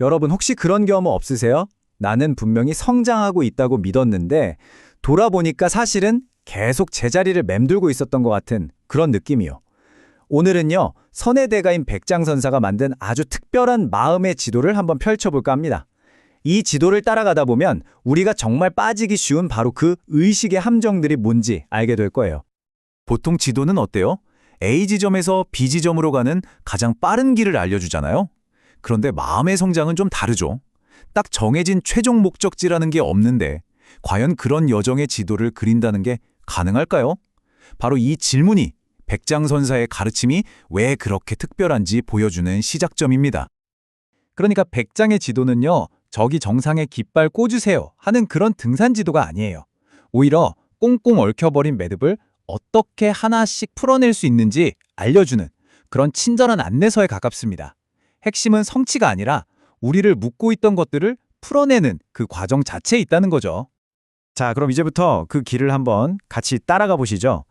여러분 혹시 그런 경험 없으세요? 나는 분명히 성장하고 있다고 믿었는데 돌아보니까 사실은 계속 제자리를 맴돌고 있었던 것 같은 그런 느낌이요. 오늘은요, 선해대가인 백장선사가 만든 아주 특별한 마음의 지도를 한번 펼쳐볼까 합니다. 이 지도를 따라가다 보면 우리가 정말 빠지기 쉬운 바로 그 의식의 함정들이 뭔지 알게 될 거예요. 보통 지도는 어때요? A 지점에서 B 지점으로 가는 가장 빠른 길을 알려주잖아요. 그런데 마음의 성장은 좀 다르죠. 딱 정해진 최종 목적지라는 게 없는데 과연 그런 여정의 지도를 그린다는 게 가능할까요? 바로 이 질문이 백장선사의 가르침이 왜 그렇게 특별한지 보여주는 시작점입니다. 그러니까 백장의 지도는요, 저기 정상에 깃발 꽂으세요 하는 그런 등산 지도가 아니에요. 오히려 꽁꽁 얽혀버린 매듭을 어떻게 하나씩 풀어낼 수 있는지 알려주는 그런 친절한 안내서에 가깝습니다. 핵심은 성취가 아니라 우리를 묶고 있던 것들을 풀어내는 그 과정 자체에 있다는 거죠. 자, 그럼 이제부터 그 길을 한번 같이 따라가 보시죠.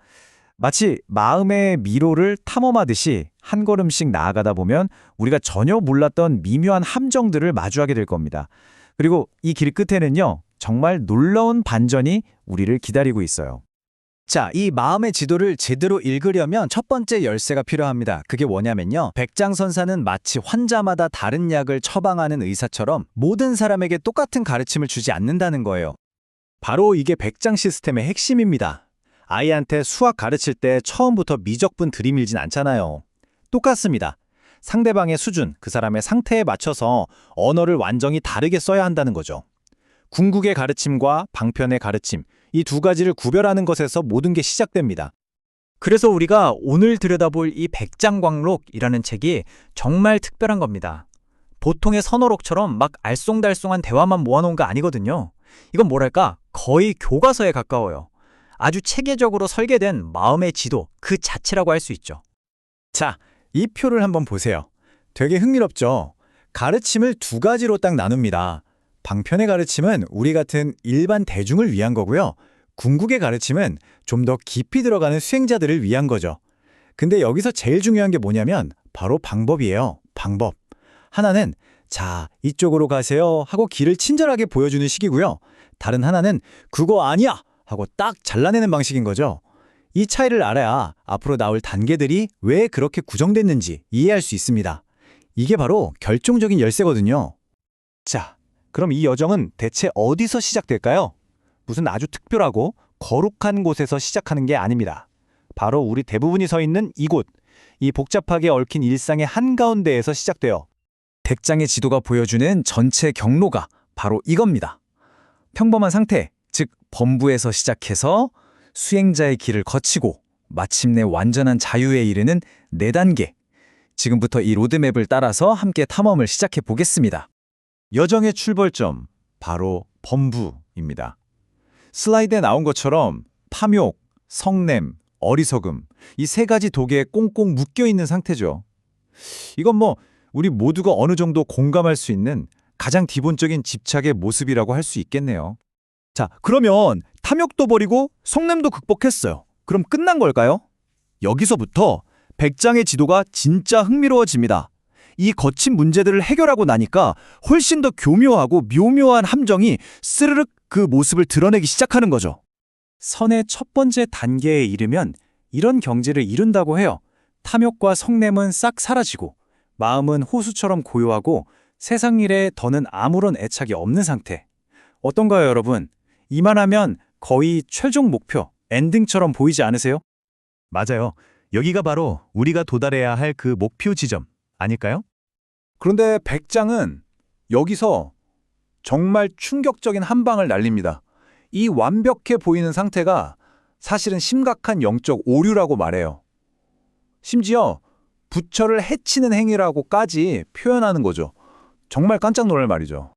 마치 마음의 미로를 탐험하듯이 한 걸음씩 나아가다 보면 우리가 전혀 몰랐던 미묘한 함정들을 마주하게 될 겁니다. 그리고 이 길 끝에는요, 정말 놀라운 반전이 우리를 기다리고 있어요. 자, 이 마음의 지도를 제대로 읽으려면 첫 번째 열쇠가 필요합니다. 그게 뭐냐면요, 백장선사는 마치 환자마다 다른 약을 처방하는 의사처럼 모든 사람에게 똑같은 가르침을 주지 않는다는 거예요. 바로 이게 백장 시스템의 핵심입니다. 아이한테 수학 가르칠 때 처음부터 미적분 들이밀진 않잖아요. 똑같습니다. 상대방의 수준, 그 사람의 상태에 맞춰서 언어를 완전히 다르게 써야 한다는 거죠. 궁극의 가르침과 방편의 가르침, 이 두 가지를 구별하는 것에서 모든 게 시작됩니다. 그래서 우리가 오늘 들여다볼 이 백장광록이라는 책이 정말 특별한 겁니다. 보통의 선어록처럼 막 알쏭달쏭한 대화만 모아놓은 거 아니거든요. 이건 뭐랄까, 거의 교과서에 가까워요. 아주 체계적으로 설계된 마음의 지도 그 자체라고 할 수 있죠. 자, 이 표를 한번 보세요. 되게 흥미롭죠? 가르침을 두 가지로 딱 나눕니다. 방편의 가르침은 우리 같은 일반 대중을 위한 거고요. 궁극의 가르침은 좀 더 깊이 들어가는 수행자들을 위한 거죠. 근데 여기서 제일 중요한 게 뭐냐면 바로 방법이에요. 방법. 하나는 자, 이쪽으로 가세요 하고 길을 친절하게 보여주는 식이고요. 다른 하나는 그거 아니야 하고 딱 잘라내는 방식인 거죠. 이 차이를 알아야 앞으로 나올 단계들이 왜 그렇게 구성됐는지 이해할 수 있습니다. 이게 바로 결정적인 열쇠거든요. 자, 그럼 이 여정은 대체 어디서 시작될까요? 무슨 아주 특별하고 거룩한 곳에서 시작하는 게 아닙니다. 바로 우리 대부분이 서 있는 이곳, 이 복잡하게 얽힌 일상의 한가운데에서 시작돼요. 백장의 지도가 보여주는 전체 경로가 바로 이겁니다. 평범한 상태, 즉 범부에서 시작해서 수행자의 길을 거치고 마침내 완전한 자유에 이르는 4단계. 지금부터 이 로드맵을 따라서 함께 탐험을 시작해 보겠습니다. 여정의 출발점, 바로 범부입니다. 슬라이드에 나온 것처럼 탐욕, 성냄, 어리석음, 이 3가지 독에 꽁꽁 묶여있는 상태죠. 이건 우리 모두가 어느 정도 공감할 수 있는 가장 기본적인 집착의 모습이라고 할 수 있겠네요. 자, 그러면 탐욕도 버리고 성냄도 극복했어요. 그럼 끝난 걸까요? 여기서부터 백장의 지도가 진짜 흥미로워집니다. 이 거친 문제들을 해결하고 나니까 훨씬 더 교묘하고 묘묘한 함정이 스르륵 그 모습을 드러내기 시작하는 거죠. 선의 첫 번째 단계에 이르면 이런 경지를 이룬다고 해요. 탐욕과 성냄은 싹 사라지고 마음은 호수처럼 고요하고 세상 일에 더는 아무런 애착이 없는 상태. 어떤가요, 여러분? 이만하면 거의 최종 목표, 엔딩처럼 보이지 않으세요? 맞아요. 여기가 바로 우리가 도달해야 할 그 목표 지점 아닐까요? 그런데 백장은 여기서 정말 충격적인 한 방을 날립니다. 이 완벽해 보이는 상태가 사실은 심각한 영적 오류라고 말해요. 심지어 부처를 해치는 행위라고까지 표현하는 거죠. 정말 깜짝 놀랄 말이죠.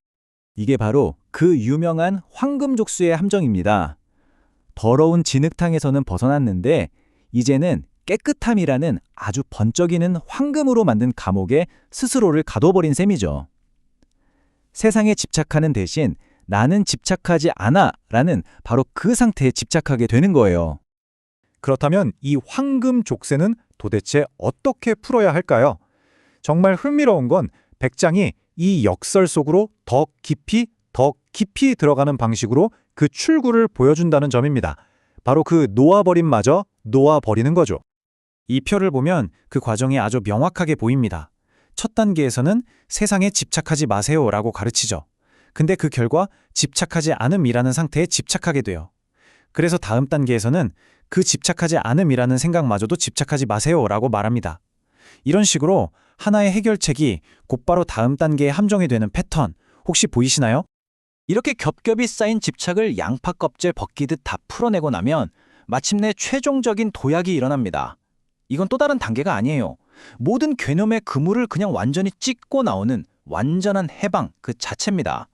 이게 바로 그 유명한 황금족수의 함정입니다. 더러운 진흙탕에서는 벗어났는데 이제는 깨끗함이라는 아주 번쩍이는 황금으로 만든 감옥에 스스로를 가둬버린 셈이죠. 세상에 집착하는 대신 나는 집착하지 않아 라는 바로 그 상태에 집착하게 되는 거예요. 그렇다면 이 황금 족쇄는 도대체 어떻게 풀어야 할까요? 정말 흥미로운 건 백장이 이 역설 속으로 더 깊이 들어가는 방식으로 그 출구를 보여준다는 점입니다. 바로 그 놓아버림마저 놓아버리는 거죠. 이 표를 보면 그 과정이 아주 명확하게 보입니다. 첫 단계에서는 세상에 집착하지 마세요라고 가르치죠. 근데 그 결과 집착하지 않음이라는 상태에 집착하게 돼요. 그래서 다음 단계에서는 그 집착하지 않음이라는 생각마저도 집착하지 마세요라고 말합니다. 이런 식으로 하나의 해결책이 곧바로 다음 단계에 함정이 되는 패턴 혹시 보이시나요? 이렇게 겹겹이 쌓인 집착을 양파 껍질 벗기듯 다 풀어내고 나면 마침내 최종적인 도약이 일어납니다. 이건 또 다른 단계가 아니에요. 모든 괴념의 그물을 그냥 완전히 찢고 나오는 완전한 해방 그 자체입니다.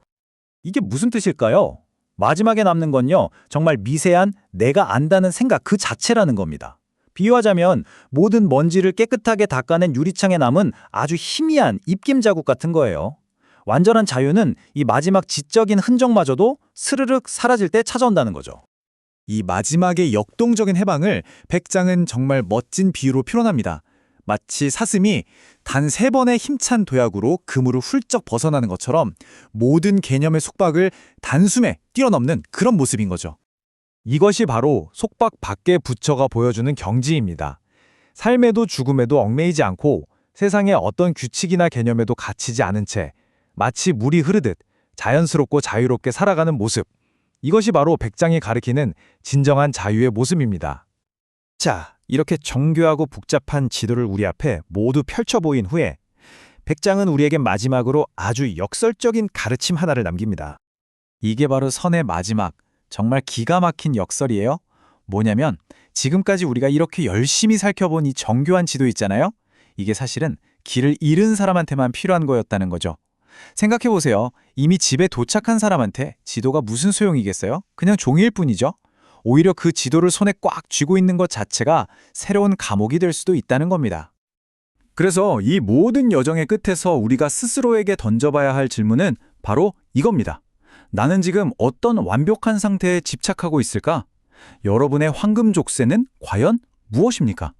이게 무슨 뜻일까요? 마지막에 남는 건요, 정말 미세한 내가 안다는 생각 그 자체라는 겁니다. 비유하자면 모든 먼지를 깨끗하게 닦아낸 유리창에 남은 아주 희미한 입김 자국 같은 거예요. 완전한 자유는 이 마지막 지적인 흔적마저도 스르륵 사라질 때 찾아온다는 거죠. 이 마지막의 역동적인 해방을 백장은 정말 멋진 비유로 표현합니다. 마치 사슴이 단 3번의 힘찬 도약으로 그물을 훌쩍 벗어나는 것처럼 모든 개념의 속박을 단숨에 뛰어넘는 그런 모습인 거죠. 이것이 바로 속박 밖에 부처가 보여주는 경지입니다. 삶에도 죽음에도 얽매이지 않고 세상의 어떤 규칙이나 개념에도 갇히지 않은 채 마치 물이 흐르듯 자연스럽고 자유롭게 살아가는 모습. 이것이 바로 백장이 가리키는 진정한 자유의 모습입니다. 자, 이렇게 정교하고 복잡한 지도를 우리 앞에 모두 펼쳐 보인 후에 백장은 우리에게 마지막으로 아주 역설적인 가르침 하나를 남깁니다. 이게 바로 선의 마지막, 정말 기가 막힌 역설이에요. 뭐냐면 지금까지 우리가 이렇게 열심히 살펴본 이 정교한 지도 있잖아요. 이게 사실은 길을 잃은 사람한테만 필요한 거였다는 거죠. 생각해보세요. 이미 집에 도착한 사람한테 지도가 무슨 소용이겠어요? 그냥 종이일 뿐이죠. 오히려 그 지도를 손에 꽉 쥐고 있는 것 자체가 새로운 감옥이 될 수도 있다는 겁니다. 그래서 이 모든 여정의 끝에서 우리가 스스로에게 던져봐야 할 질문은 바로 이겁니다. 나는 지금 어떤 완벽한 상태에 집착하고 있을까? 여러분의 황금 족쇄는 과연 무엇입니까?